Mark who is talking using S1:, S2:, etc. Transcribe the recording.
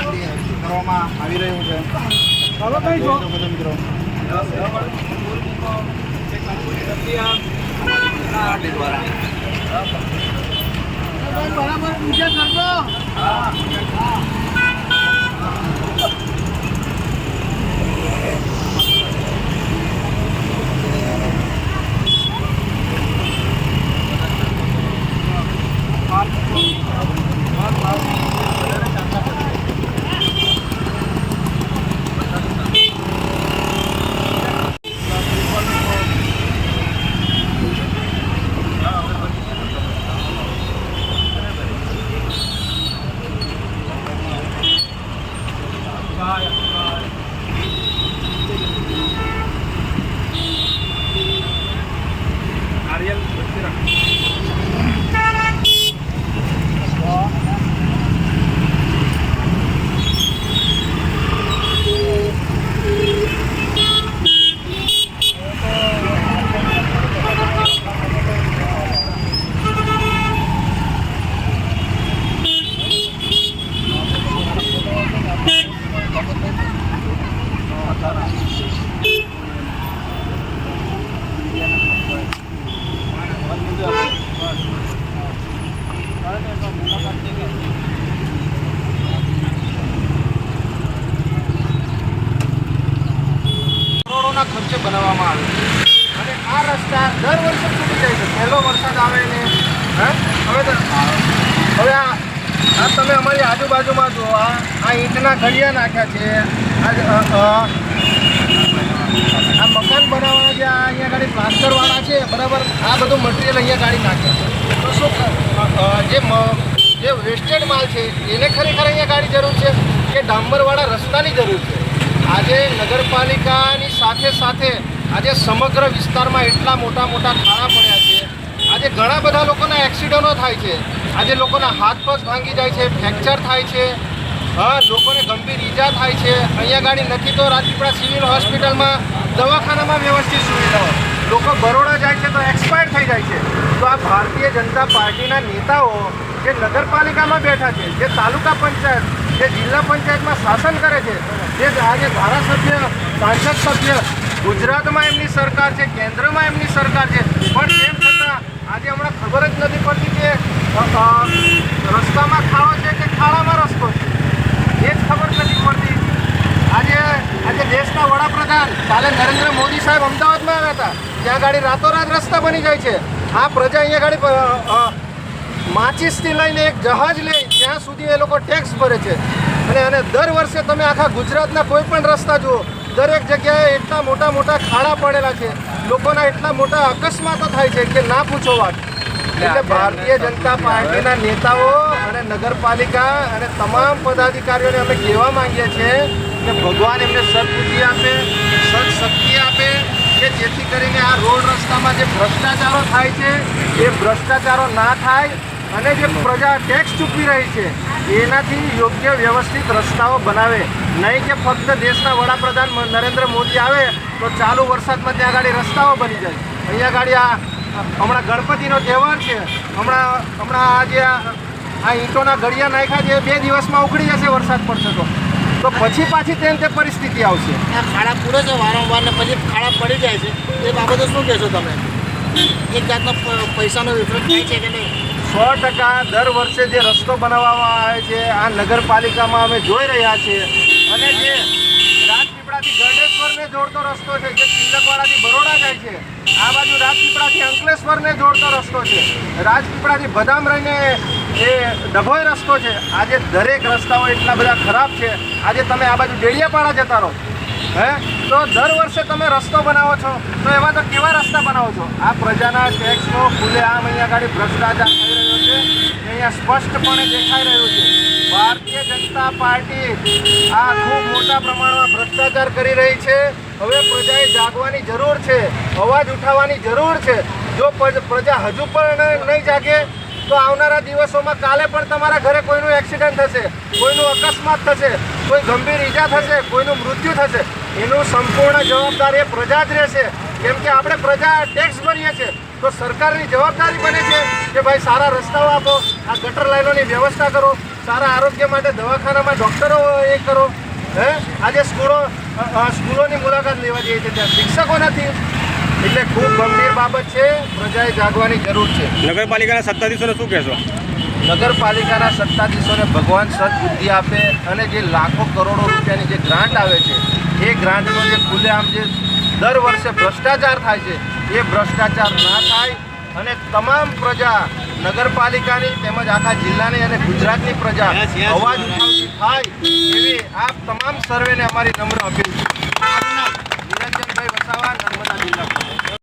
S1: પૂજન કરવામાં આવી રહ્યું છે. મિત્રો
S2: બરાબર પૂજા કરજો. કરોડોના ખર્ચે બનાવવામાં આવે અને આ રસ્તા દર વર્ષે તૂટી જાય છે. પહેલો વરસાદ આવે ને હવે આ તમે અમારી આજુબાજુમાં જુઓ, આ ઈંટના ઘડિયા નાખ્યા છે. આ મકાન બનાવવાના જે અહીંયા ગાડી પ્લાસ્ટરવાળા છે, બરાબર, આ બધું મટીરિયલ અહીંયા ગાડી નાખે છે. તો શું જે વેસ્ટેડ માલ છે એને ખરેખર અહીંયા ગાડી જરૂર છે કે ડામરવાળા રસ્તાની જરૂર છે? આજે નગરપાલિકાની સાથે સાથે આજે સમગ્ર વિસ્તારમાં એટલા મોટા મોટા ખાડા પડ્યા છે. આજે ઘણા બધા લોકોના એક્સિડન્ટો થાય છે. આજે લોકોના હાથ પગ ભાંગી જાય છે, ફ્રેક્ચર થાય છે, લોકોને ગંભીર ઈજા થાય છે. અહીંયા ગાડી નથી તો રાજપીપળા સિવિલ હોસ્પિટલમાં દવાખાનામાં વ્યવસ્થિત સુવિધાઓ. લોકો બરોડા જાય છે તો એક્સપાયર થઈ જાય છે. તો આ ભારતીય જનતા પાર્ટીના નેતાઓ જે નગરપાલિકામાં બેઠા છે, જે તાલુકા પંચાયત, જે જિલ્લા પંચાયતમાં શાસન કરે છે, જે આજે ધારાસભ્ય, સાંસદ સભ્ય, ગુજરાતમાં એમની સરકાર છે, કેન્દ્રમાં એમની સરકાર છે, પણ તેમ છતાં આજે હમણાં ખબર જ નથી પડતી કે રસ્તામાં ખાડો છે કે ખાડામાં રસ્તો છે, એ જ ખબર નથી પડતી. આજે દેશના વડાપ્રધાન કાલે નરેન્દ્ર મોદી સાહેબ અમદાવાદમાં આવ્યા હતા. ત્યાં ગાડી રાતોરાત રસ્તા બની જાય છે. આ પ્રજા અહીંયા ગાડી માચીસથી લઈને એક જહાજ લે ત્યાં સુધી એ લોકો ટેક્સ ભરે છે. અને દર વર્ષે તમે આખા ગુજરાતના કોઈ પણ રસ્તા જુઓ, દરેક જગ્યાએ એટલા મોટા મોટા ખાડા પડેલા છે. લોકોના એટલા મોટા અકસ્માતો થાય છે કે ના પૂછો વાત. એટલે ભારતીય જનતા પાર્ટીના નેતાઓ અને નગરપાલિકા અને તમામ પદાધિકારીઓને અમે કહેવા માંગીએ છીએ કે ભગવાન એમને સદબુદ્ધિ આપે, સદશક્તિ આપે કે જેથી કરીને આ રોડ રસ્તામાં જે ભ્રષ્ટાચારો થાય છે એ ભ્રષ્ટાચારો ના થાય અને જે પ્રજા ટેક્સ ચૂકવી રહી છે એનાથી યોગ્ય વ્યવસ્થિત રસ્તાઓ બનાવે. નહીં કે ફક્ત દેશના વડાપ્રધાન નરેન્દ્ર મોદી આવે તો ચાલુ વરસાદમાં ત્યાં ગાડી રસ્તાઓ બની જાય. અહીંયા ગાડી હમણાં ગણપતિનો તહેવાર છે, હમણાં આ જે આ ઈંટોના ગળિયા નાખ્યા છે 2 દિવસમાં ઉખડી જશે વરસાદ પડશે તો પછી પાછી તે પરિસ્થિતિ આવશે.
S3: આ ખાડા પૂરે છે વારંવાર ને પછી ખાડા પડી જાય છે, એ બાબતે શું કહેશો તમે? એક જાતનો પૈસાનો વિફરત થાય છે કે નહીં?
S1: 100% દર વર્ષે જે રસ્તો બનાવવામાં આવે છે આ નગરપાલિકામાં અમે જોઈ રહ્યા છીએ. અને જે રાજપીપળાથી ગરડેશ્વરને જોડતો રસ્તો છે, જે તિલકવાડાથી બરોડા જાય છે, આ બાજુ રાજપીપળાથી અંકલેશ્વરને જોડતો રસ્તો છે, રાજપીપળાથી બદામ રહીને એ ડભોઈ રસ્તો છે. આજે દરેક રસ્તાઓ એટલા બધા ખરાબ છે. આજે તમે આ બાજુ ડેડિયાપાડા જતા રહો તો દર વર્ષે તમે રસ્તો બનાવો છો તો એમાં તો કેવા રસ્તા બનાવો છો? આ પ્રજાના ટેક્સનો ખુલ્લેઆમ અહીંયા આગળ ભ્રષ્ટાચાર થઈ રહ્યો છે. અહીંયા સ્પષ્ટપણે દેખાઈ રહ્યું છે. ભારતીય જનતા પાર્ટી આ ખૂબ મોટા પ્રમાણમાં ભ્રષ્ટાચાર કરી રહી છે. હવે પ્રજાએ જાગવાની જરૂર છે, અવાજ ઉઠાવવાની જરૂર છે. જો પ્રજા હજુ પણ નહીં જાગે તો આવનારા દિવસોમાં કાલે પણ તમારા ઘરે કોઈનું એક્સિડન્ટ થશે, કોઈનું અકસ્માત થશે, કોઈ ગંભીર ઈજા થશે, કોઈનું મૃત્યુ થશે. એનું સંપૂર્ણ જવાબદાર એ પ્રજા જ રહેશે. કેમ કે આપણે પ્રજા ટેક્સ ભરીએ છીએ.
S2: તો સરકારની જવાબદારી બને છે કે ભાઈ સારા રસ્તાઓ આપો, આ ગટર લાઈનોની વ્યવસ્થા કરો, સારા આરોગ્ય માટે દવાખાનામાં ડૉક્ટરો એ કરો. આજે સ્કૂલોની મુલાકાત લેવા જઈએ છીએ ત્યાં શિક્ષકો નથી. એટલે ખૂબ ગંભીર બાબત છે, પ્રજાએ જાગવાની જરૂર છે.
S4: નગરપાલિકાના સત્તાધીશોને શું કહેશો?
S2: નગરપાલિકાના સત્તાધીશોને ભગવાન સદબુદ્ધિ આપે અને જે લાખો કરોડો રૂપિયાની જે ગ્રાન્ટ આવે છે એ ગ્રાન્ટનો જે ખુલ્લેઆમ જે દર વર્ષે ભ્રષ્ટાચાર થાય છે એ ભ્રષ્ટાચાર ના થાય અને તમામ પ્રજા નગરપાલિકાની તેમજ આખા જિલ્લાની અને ગુજરાતની પ્રજા અવાજ ઉઠાવતી થાય એવી આ તમામ સર્વેને અમારી નમ્ર અપીલ છે. નિરંજનભાઈ વસાવા, નર્મદા જિલ્લા.